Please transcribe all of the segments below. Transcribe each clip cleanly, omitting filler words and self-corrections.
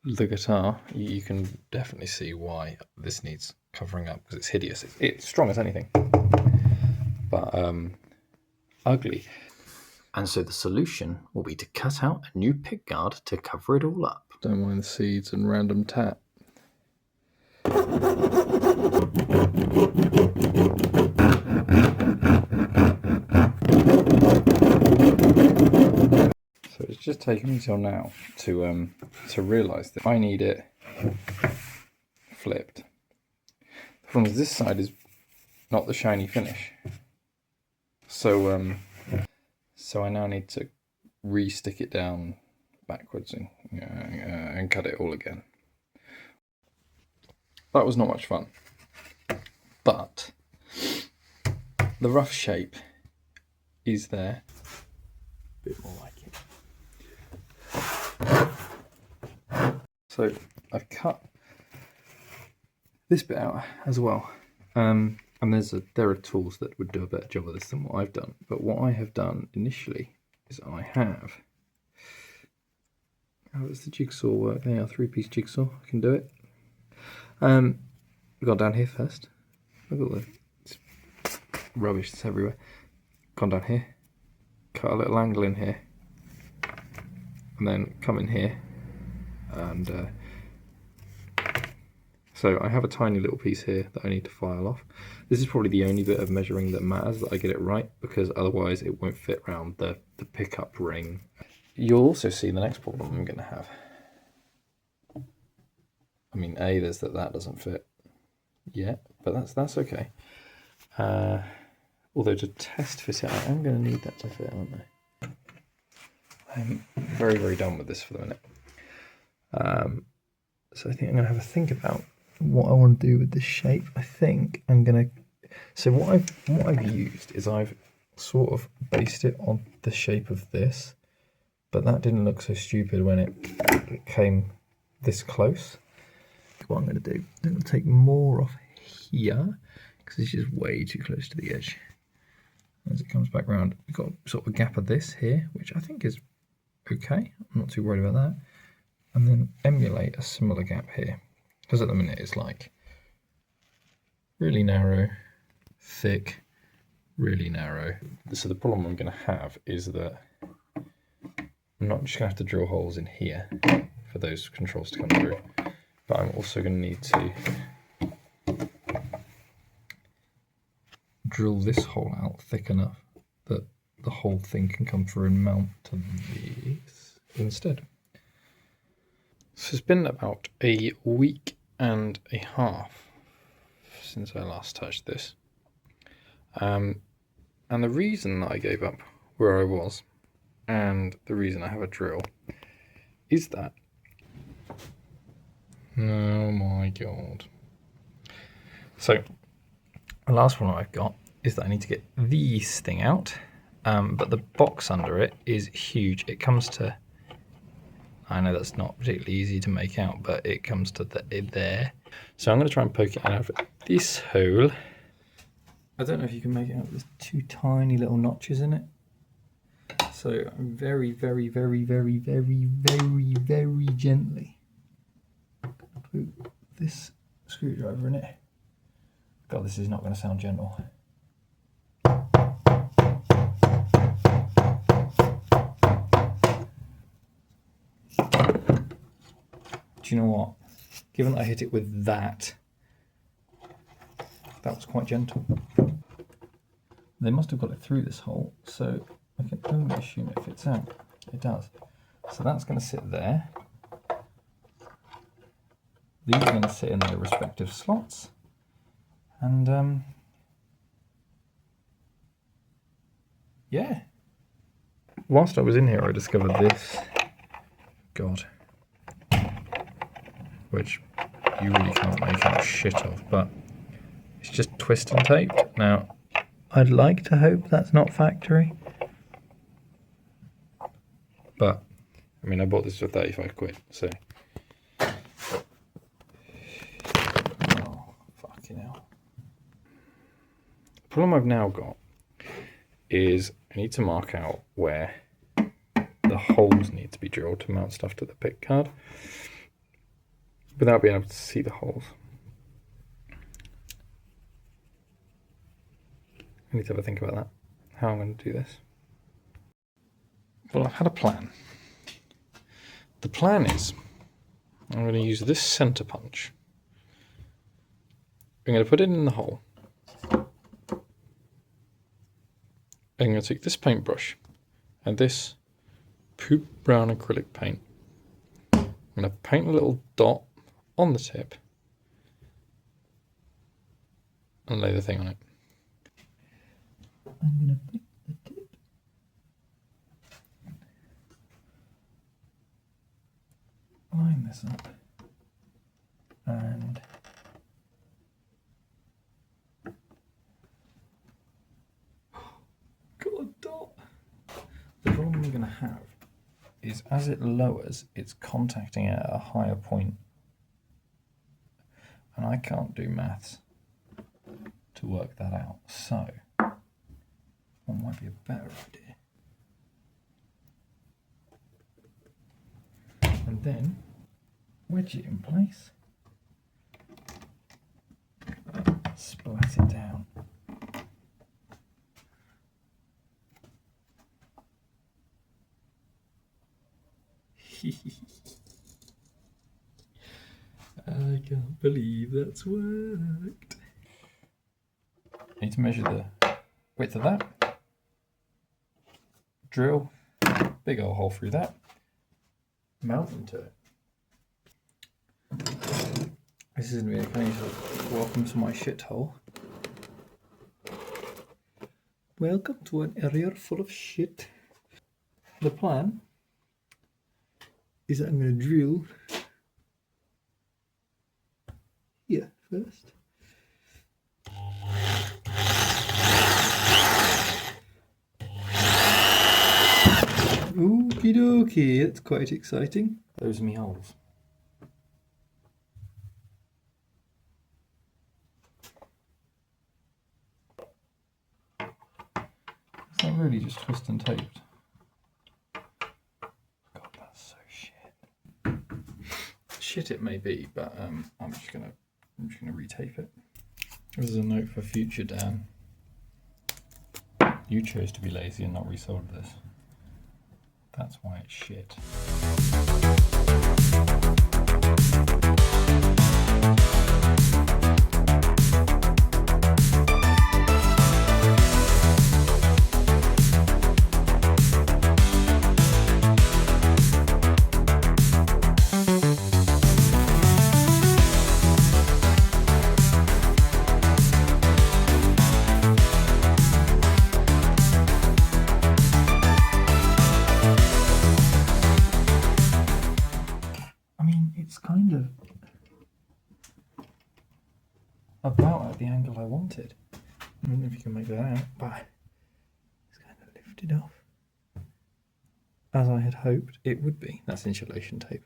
the guitar, you can definitely see why this needs covering up, because it's hideous. It's strong as anything, but ugly. And so the solution will be to cut out a new pickguard to cover it all up. Don't mind the seeds and random tap. So it's just taken me till now to realise that I need it flipped. The problem is this side is not the shiny finish. So so I now need to re-stick it down backwards and cut it all again. That was not much fun, but the rough shape is there. A bit more like it. So I've cut this bit out as well, and there are tools that would do a better job of this than what I've done. But what I have done initially is I have. How does the jigsaw work? There, 3-piece jigsaw. I can do it. We've gone down here first. Look at all the rubbish that's everywhere. Gone down here. Cut a little angle in here. And then come in here. And so I have a tiny little piece here that I need to file off. This is probably the only bit of measuring that matters, that I get it right, because otherwise it won't fit around the pickup ring. You'll also see the next problem I'm going to have. I mean, there's that doesn't fit yet, but that's okay. Although to test fit it out, I'm going to need that to fit, aren't I? I'm very, very done with this for the minute. So I think I'm going to have a think about what I want to do with this shape. I think I'm going to... So what I've used is I've sort of based it on the shape of this, but that didn't look so stupid when it came this close. What I'm going to do, I'm going to take more off here, because it's just way too close to the edge. As it comes back round, we've got sort of a gap of this here, which I think is okay. I'm not too worried about that. And then emulate a similar gap here, because at the minute it's like really narrow, thick, really narrow. So the problem I'm going to have is that I'm not just going to have to drill holes in here for those controls to come through, but I'm also going to need to drill this hole out thick enough that the whole thing can come through and mount to these instead. So it's been about a week and a half since I last touched this. And the reason that I gave up where I was, and the reason I have a drill, is that... Oh my god. So, the last one I've got is that I need to get this thing out, but the box under it is huge. It comes to... I know that's not particularly easy to make out, but it comes to there. So I'm going to try and poke it out of this hole. I don't know if you can make it out. There's 2 tiny little notches in it. So I'm very, very, very, very, very, very, very gently put this screwdriver in it. God, this is not going to sound gentle. Do you know what? Given that I hit it with that was quite gentle. They must have got it through this hole, so I can only assume it fits out. It does. So that's going to sit there. These are going to sit in their respective slots. And yeah. Whilst I was in here, I discovered this. God. Which you really can't make out shit of, but it's just twist and taped. Now, I'd like to hope that's not factory. But, I mean, I bought this for 35 quid, so... Oh, fucking hell. The problem I've now got is I need to mark out where the holes need to be drilled to mount stuff to the pickguard. without being able to see the holes. I need to have a think about that, how I'm going to do this. Well, I've had a plan. The plan is I'm going to use this centre punch. I'm going to put it in the hole. I'm going to take this paintbrush and this poop brown acrylic paint. I'm going to paint a little dot on the tip and lay the thing on it. I'm going to pick the tip. Line this up. And got a dot. The problem we're going to have is as it lowers, it's contacting it at a higher point. And I can't do maths to work that out. So, what might be a better idea? And then wedge it in place. Splat it down. I can't believe that's worked. I need to measure the width of that. Drill, big old hole through that. Mount into it. This isn't really a case of welcome to my shithole. Welcome to an area full of shit. The plan is that I'm going to drill here first. Okie dokie, that's quite exciting. Those are me holes. Is that really just twist and taped? God, that's so shit. Shit it may be, but I'm just gonna retape it. This is a note for future Dan. You chose to be lazy and not resolder this. That's why it's shit. It's kind of about at the angle I wanted. I don't know if you can make that out, but it's kind of lifted off. As I had hoped it would be. That's insulation tape.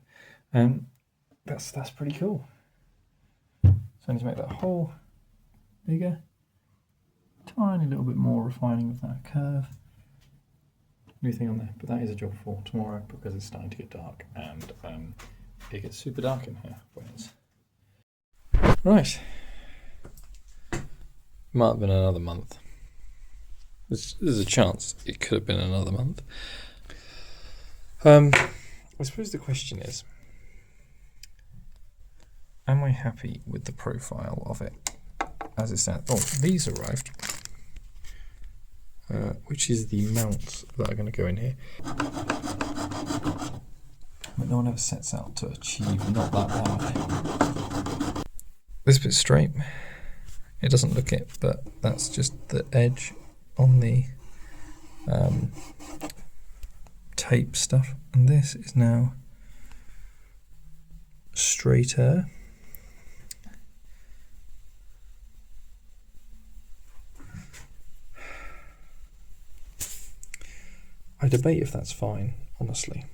That's pretty cool. So I need to make that hole bigger. Tiny little bit more refining of that curve. New thing on there, but that is a job for tomorrow because it's starting to get dark and it gets super dark in here when it's... Right. Might have been another month. There's a chance it could have been another month. I suppose the question is, am I happy with the profile of it as it stands? Oh, these arrived, which is the mounts that are going to go in here. But no one ever sets out to achieve not that bad. This bit's straight. It doesn't look it, but that's just the edge on the tape stuff. And this is now straighter. I debate if that's fine, honestly.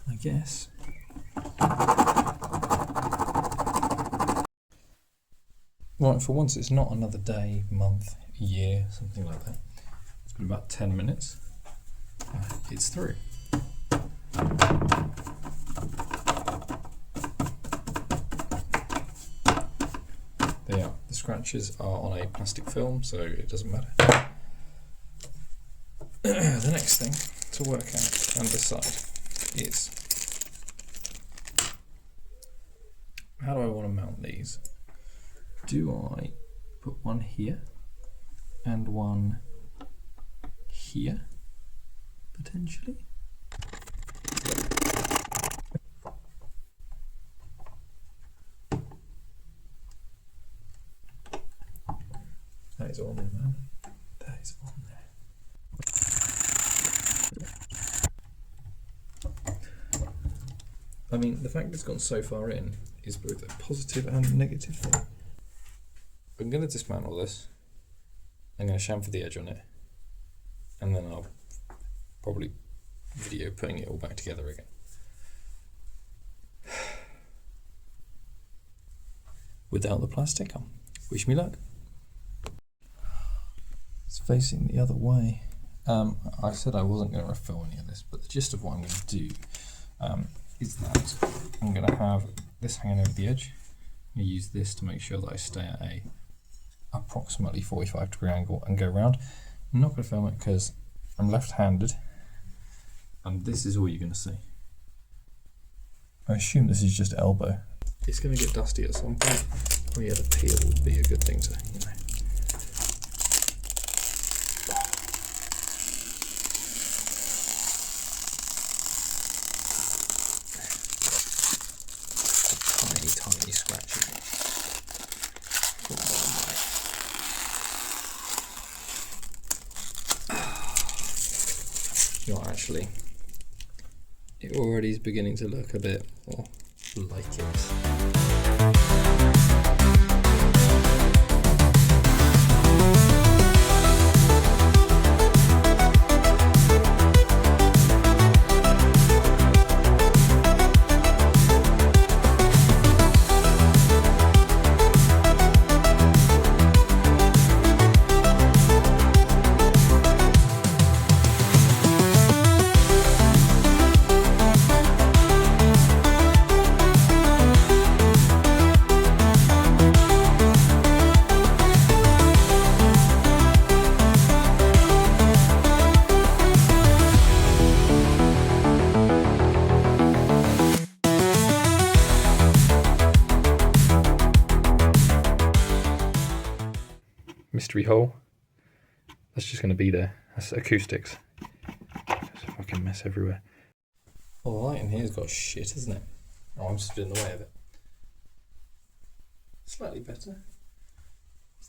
I guess. Right, for once it's not another day, month, year, something like that. It's been about 10 minutes. It's through. scratches are on a plastic film, so it doesn't matter. The next thing to work out and decide is, how do I want to mount these? Do I put one here and one here, potentially? That is on there, man. That is on there. I mean, the fact it's gone so far in is both a positive and a negative thing. I'm going to dismantle this. I'm going to chamfer the edge on it. And then I'll probably video putting it all back together again. Without the plastic on. Wish me luck. It's facing the other way. I said I wasn't going to refill any of this, but the gist of what I'm going to do is that I'm going to have this hanging over the edge. I'm going to use this to make sure that I stay at a approximately 45-degree angle and go round. I'm not going to film it because I'm left-handed, and this is all you're going to see. I assume this is just elbow. It's going to get dusty at some point. Oh yeah, the peel would be a good thing to, you know. Tiny scratches. You know, actually, it already is beginning to look a bit more like it. Mystery hole. That's just going to be there. That's acoustics. There's a fucking mess everywhere. Well, the light in here's got shit, isn't it? Oh, I'm stood in the way of it. Slightly better.